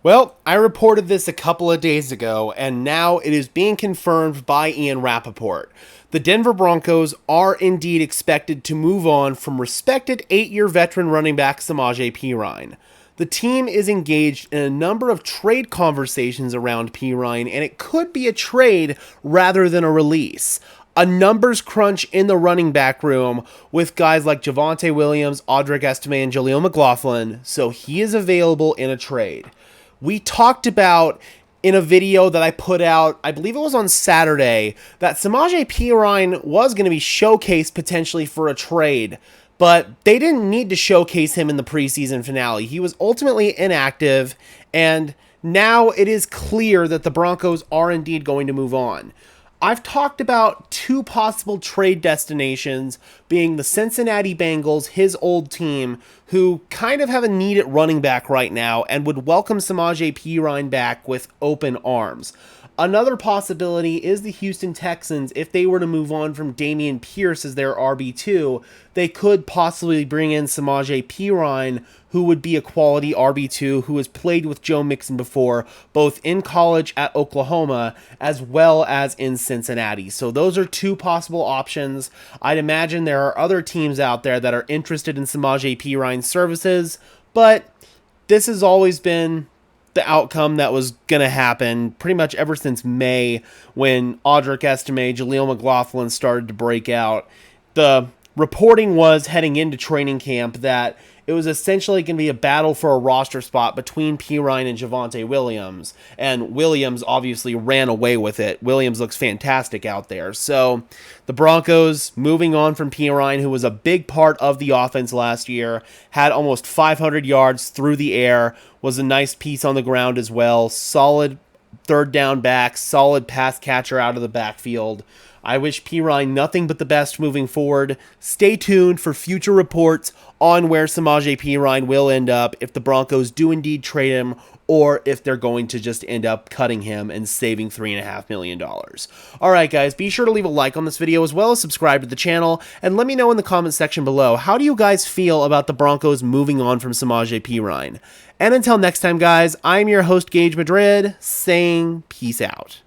Well, I reported this a couple of days ago, and now it is being confirmed by Ian Rappaport. The Denver Broncos are indeed expected to move on from respected 8-year veteran running back Samaje Perine. The team is engaged in a number of trade conversations around Perine, and it could be a trade rather than a release. A numbers crunch in the running back room with guys like Javonte Williams, Audric Estime, and Jaleel McLaughlin, so he is available in a trade. We talked about in a video that I put out, I believe it was on Saturday, that Samaje Perine was going to be showcased potentially for a trade, but they didn't need to showcase him in the preseason finale. He was ultimately inactive, and now it is clear that the Broncos are indeed going to move on. I've talked about two possible trade destinations being the Cincinnati Bengals, his old team, who kind of have a need at running back right now and would welcome Samaje Perine back with open arms. Another possibility is the Houston Texans. If they were to move on from Dameon Pierce as their RB2, they could possibly bring in Samaje Perine, who would be a quality RB2 who has played with Joe Mixon before, both in college at Oklahoma as well as in Cincinnati. So those are two possible options. I'd imagine there are other teams out there that are interested in Samaje Perine's services, but this has always been the outcome that was going to happen pretty much ever since May when Audric Estime, Jaleel McLaughlin started to break out. The reporting was heading into training camp that it was essentially going to be a battle for a roster spot between Perine and Javonte Williams, and Williams obviously ran away with it. Williams looks fantastic out there. So the Broncos, moving on from Perine, who was a big part of the offense last year, had almost 500 yards through the air, was a nice piece on the ground as well, solid third down back, solid pass catcher out of the backfield. I wish Perine nothing but the best moving forward. Stay tuned for future reports on where Samaje Perine will end up if the Broncos do indeed trade him or if they're going to just end up cutting him and saving $3.5 million. Alright guys, be sure to leave a like on this video as well as subscribe to the channel, and let me know in the comment section below, how do you guys feel about the Broncos moving on from Samaje Perine? And until next time guys, I'm your host Gage Madrid, saying peace out.